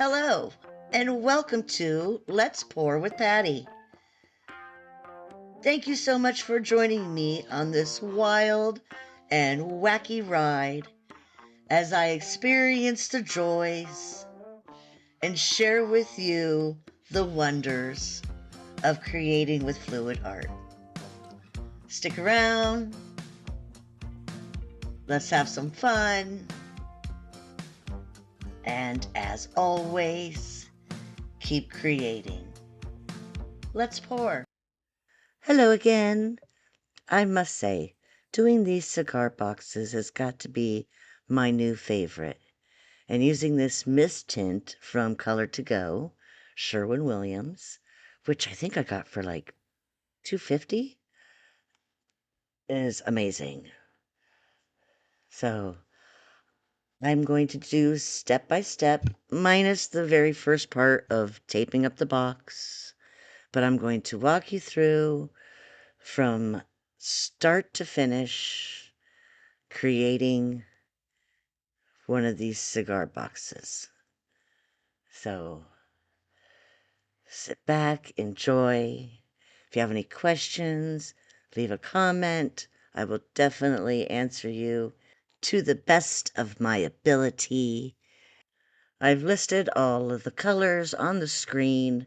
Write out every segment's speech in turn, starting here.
Hello, and welcome to Let's Pour with Patty. Thank you so much for joining me on this wild and wacky ride as I experience the joys and share with you the wonders of creating with fluid art. Stick around. Let's have some fun. And as always, keep creating. Let's pour. Hello again. I must say, doing these cigar boxes has got to be my new favorite. And using this mist tint from Color to Go, Sherwin-Williams, which I think I got for like $2.50, is amazing. So I'm going to do step by step, minus the very first part of taping up the box. But I'm going to walk you through from start to finish creating one of these cigar boxes. So sit back, enjoy. If you have any questions, leave a comment. I will definitely answer you to the best of my ability. I've listed all of the colors on the screen.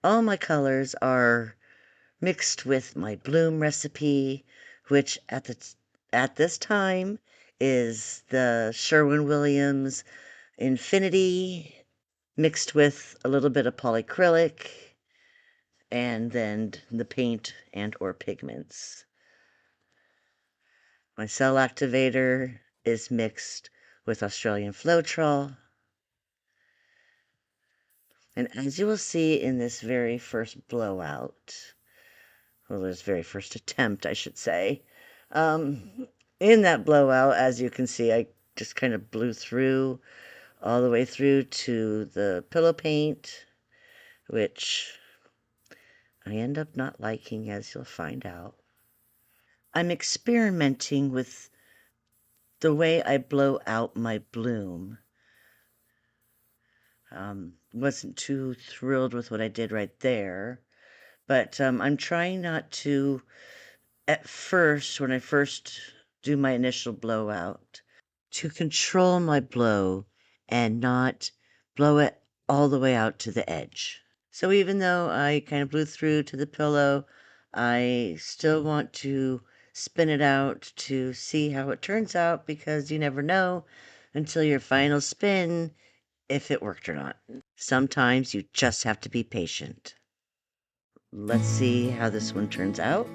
All my colors are mixed with my bloom recipe, which at this time is the Sherwin-Williams Infinity mixed with a little bit of polyacrylic and then the paint and or pigments. My cell activator is mixed with Australian Floetrol. And as you will see in this very first blowout, well, this very first attempt, I should say, in that blowout, as you can see, I just kind of blew through all the way through to the pillow paint, which I end up not liking, as you'll find out. I'm experimenting with the way I blow out my bloom. Wasn't too thrilled with what I did right there, but I'm trying not to, at first, when I first do my initial blowout, to control my blow and not blow it all the way out to the edge. So even though I kind of blew through to the pillow, I still want to spin it out to see how it turns out, because you never know until your final spin if it worked or not. Sometimes you just have to be patient. Let's see how this one turns out.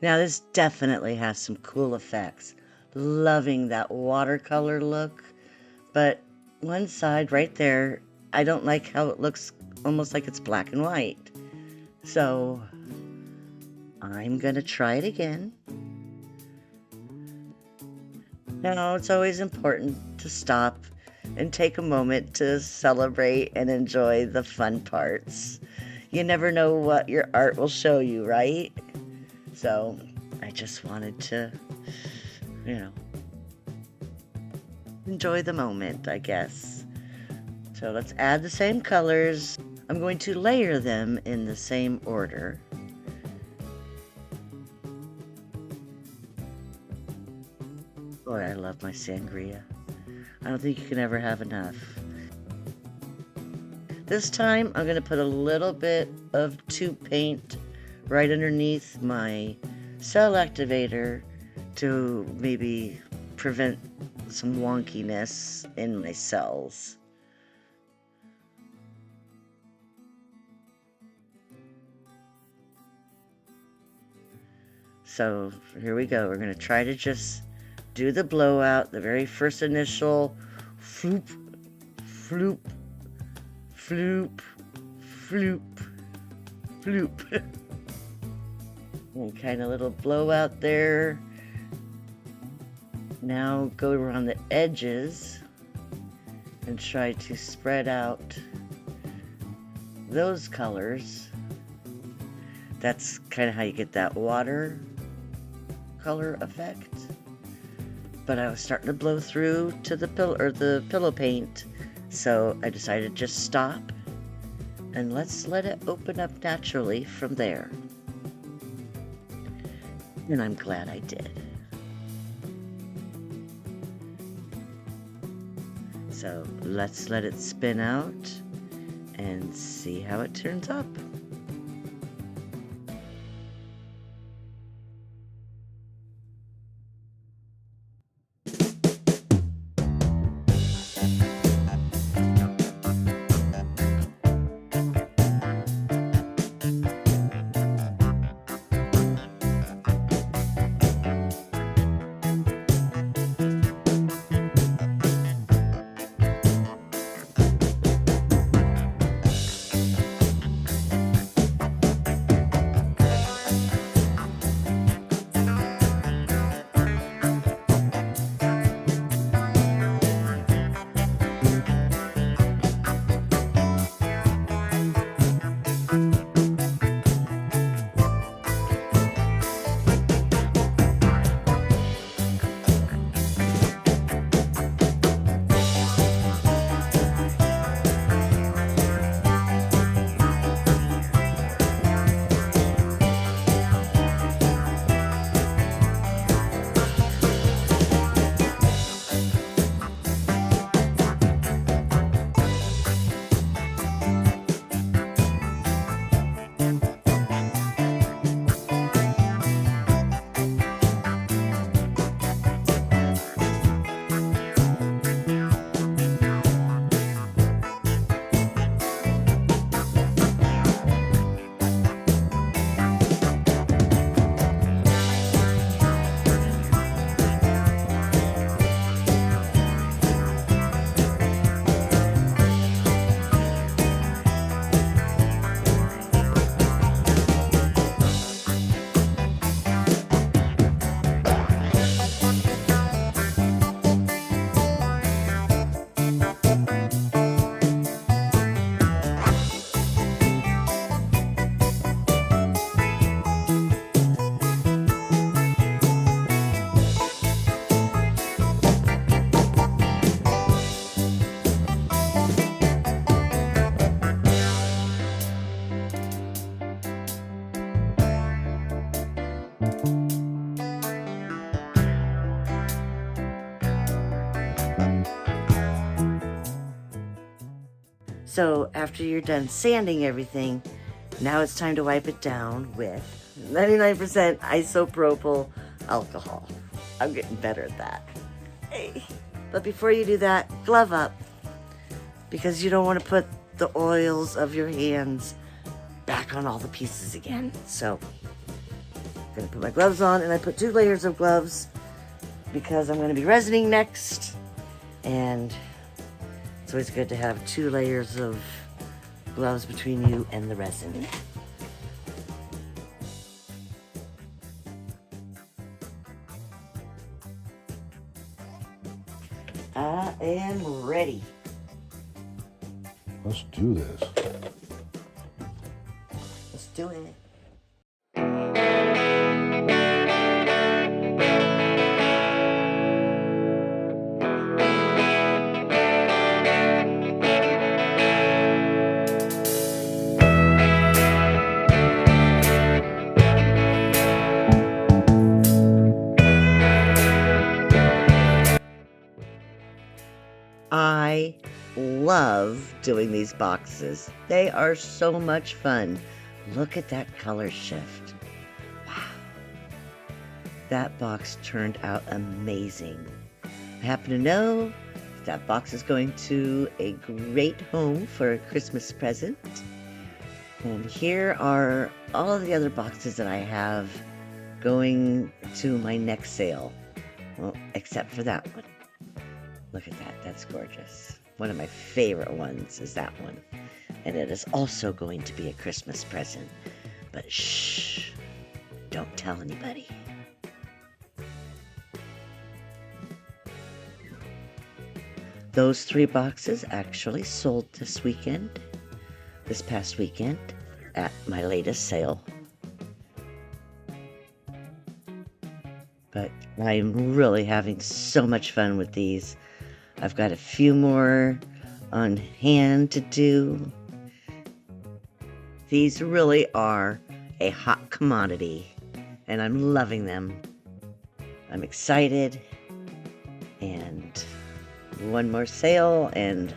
Now this definitely has some cool effects. Loving that watercolor look, but one side right there, I don't like how it looks almost like it's black and white. So I'm gonna try it again. Now it's always important to stop and take a moment to celebrate and enjoy the fun parts. You never know what your art will show you, right? So I just wanted to, enjoy the moment, I guess. So let's add the same colors. I'm going to layer them in the same order. Boy, I love my sangria. I don't think you can ever have enough. This time I'm going to put a little bit of tube paint right underneath my cell activator to maybe prevent some wonkiness in my cells. So here we go. We're going to try to just do the blowout, the very first initial floop, floop, floop, floop, floop. And kind of little blowout there. Now go around the edges and try to spread out those colors. That's kind of how you get that water color effect. But I was starting to blow through to the pillow paint, so I decided to just stop and let's let it open up naturally from there. And I'm glad I did. So let's let it spin out and see how it turns up. So after you're done sanding everything, now it's time to wipe it down with 99% isopropyl alcohol. I'm getting better at that. Hey. But before you do that, glove up, because you don't want to put the oils of your hands back on all the pieces again. So I'm going to put my gloves on, and I put 2 layers of gloves because I'm going to be resining next, and it's always good to have 2 layers of gloves between you and the resin. I am ready. Let's do this. Let's do it. I love doing these boxes. They are so much fun. Look at that color shift. Wow. That box turned out amazing. I happen to know that box is going to a great home for a Christmas present. And here are all of the other boxes that I have going to my next sale. Well, except for that one. Look at that. That's gorgeous. One of my favorite ones is that one. And it is also going to be a Christmas present. But shh, don't tell anybody. Those 3 boxes actually sold this past weekend, at my latest sale. But I'm really having so much fun with these. I've got a few more on hand to do. These really are a hot commodity, and I'm loving them. I'm excited, and one more sale, and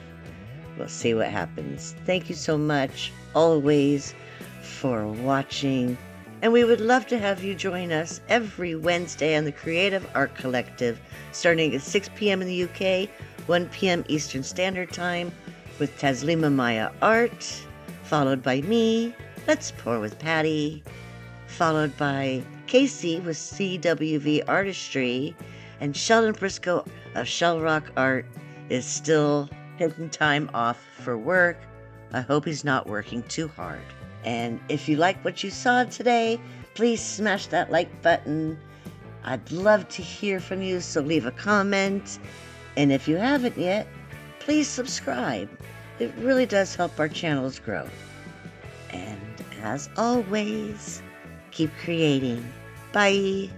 we'll see what happens. Thank you so much, always, for watching. And we would love to have you join us every Wednesday on the Creative Art Collective, starting at 6 p.m. in the UK, 1 p.m. Eastern Standard Time, with Taslima Maya Art, followed by me, Let's Pour with Patty, followed by Casey with CWV Artistry, and Sheldon Briscoe of Shell Rock Art is still taking time off for work. I hope he's not working too hard. And if you like what you saw today, please smash that like button. I'd love to hear from you, so leave a comment. And if you haven't yet, please subscribe. It really does help our channels grow. And as always, keep creating. Bye.